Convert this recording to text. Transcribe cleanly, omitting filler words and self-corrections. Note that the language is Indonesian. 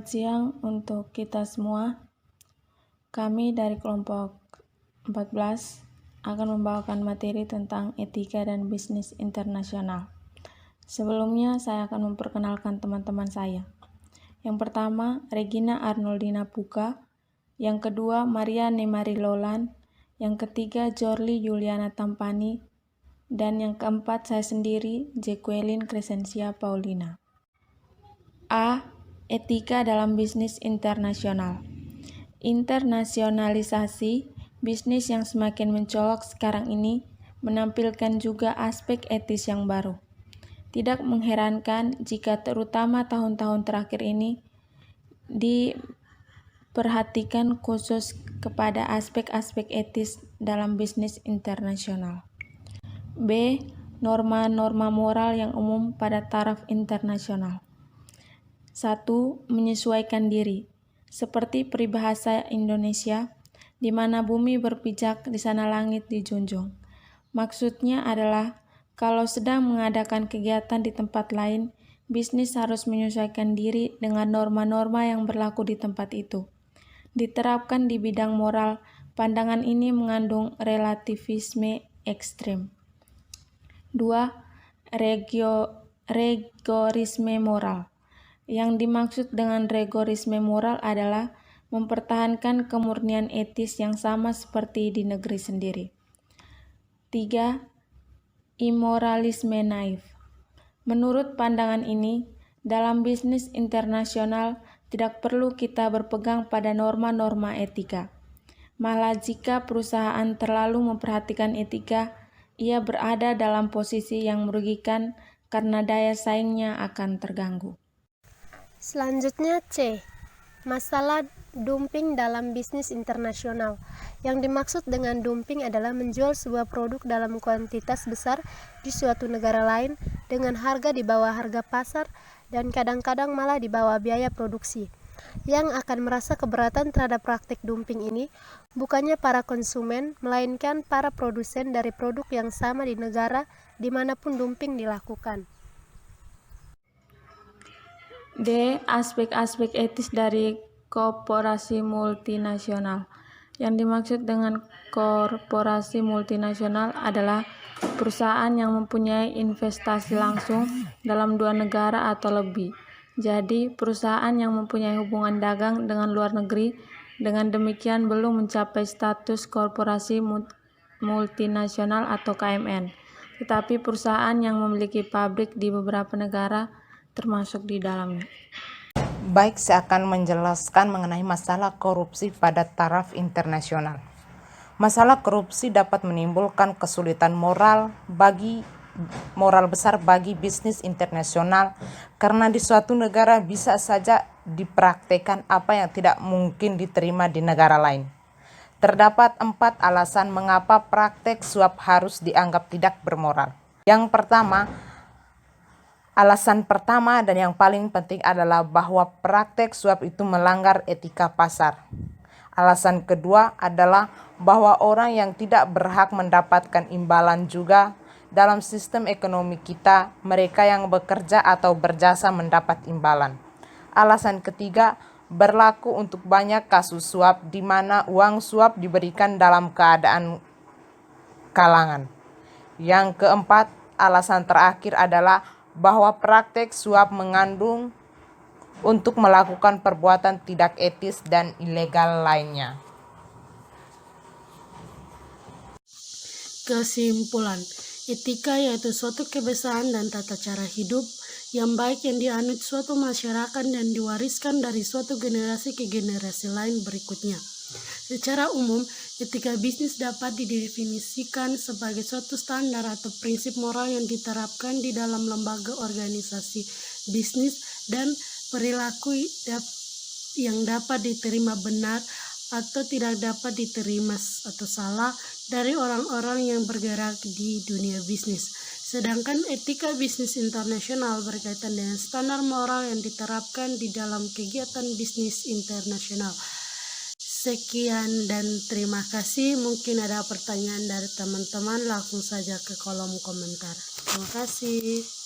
Selamat siang untuk kita semua. Kami dari kelompok 14 akan membawakan materi tentang etika dan bisnis internasional. Sebelumnya saya akan memperkenalkan teman-teman saya. Yang pertama, Regina Arnoldina Puka. Yang kedua, Maria Nemari Lolan. Yang ketiga, Jorli Juliana Tampani. Dan yang keempat, saya sendiri, Jacqueline Crescencia Paulina. A. Etika dalam bisnis internasional. Internasionalisasi bisnis yang semakin mencolok sekarang ini menampilkan juga aspek etis yang baru. Tidak mengherankan jika terutama tahun-tahun terakhir ini diperhatikan khusus kepada aspek-aspek etis dalam bisnis internasional. B. Norma-norma moral yang umum pada taraf internasional. 1. Menyesuaikan diri. Seperti peribahasa Indonesia, di mana bumi berpijak, di sana langit dijunjung. Maksudnya adalah, kalau sedang mengadakan kegiatan di tempat lain, bisnis harus menyesuaikan diri dengan norma-norma yang berlaku di tempat itu. Diterapkan di bidang moral, pandangan ini mengandung relativisme ekstrim. 2. Rigorisme moral. Yang dimaksud dengan rigorisme moral adalah mempertahankan kemurnian etis yang sama seperti di negeri sendiri. 3. Imoralisme naif. Menurut pandangan ini, dalam bisnis internasional tidak perlu kita berpegang pada norma-norma etika. Malah jika perusahaan terlalu memperhatikan etika, ia berada dalam posisi yang merugikan karena daya saingnya akan terganggu. Selanjutnya C. Masalah dumping dalam bisnis internasional. Yang dimaksud dengan dumping adalah menjual sebuah produk dalam kuantitas besar di suatu negara lain dengan harga di bawah harga pasar dan kadang-kadang malah di bawah biaya produksi. Yang akan merasa keberatan terhadap praktik dumping ini bukannya para konsumen, melainkan para produsen dari produk yang sama di negara dimanapun dumping dilakukan. D. Aspek-aspek etis dari korporasi multinasional. Yang dimaksud dengan korporasi multinasional adalah perusahaan yang mempunyai investasi langsung dalam dua negara atau lebih. Jadi, perusahaan yang mempunyai hubungan dagang dengan luar negeri, dengan demikian belum mencapai status korporasi multinasional atau KMN. Tetapi perusahaan yang memiliki pabrik di beberapa negara termasuk di dalamnya. Baik, saya akan menjelaskan mengenai masalah korupsi pada taraf internasional. Masalah korupsi dapat menimbulkan kesulitan moral besar bagi bisnis internasional karena di suatu negara bisa saja dipraktekkan apa yang tidak mungkin diterima di negara lain. Terdapat 4 alasan mengapa praktek suap harus dianggap tidak bermoral. Yang pertama, alasan pertama dan yang paling penting adalah bahwa praktek suap itu melanggar etika pasar. Alasan kedua adalah bahwa orang yang tidak berhak mendapatkan imbalan juga dalam sistem ekonomi kita, mereka yang bekerja atau berjasa mendapat imbalan. Alasan ketiga berlaku untuk banyak kasus suap di mana uang suap diberikan dalam keadaan kalangan. Yang keempat, alasan terakhir adalah bahwa praktek suap mengandung untuk melakukan perbuatan tidak etis dan ilegal lainnya. Kesimpulan, etika yaitu suatu kebiasaan dan tata cara hidup yang baik yang dianut suatu masyarakat dan diwariskan dari suatu generasi ke generasi lain berikutnya. Secara umum, etika bisnis dapat didefinisikan sebagai suatu standar atau prinsip moral yang diterapkan di dalam lembaga organisasi bisnis dan perilaku yang dapat diterima benar atau tidak dapat diterima atau salah dari orang-orang yang bergerak di dunia bisnis. Sedangkan etika bisnis internasional berkaitan dengan standar moral yang diterapkan di dalam kegiatan bisnis internasional. Sekian dan terima kasih. Mungkin ada pertanyaan dari teman-teman, langsung saja ke kolom komentar. Terima kasih.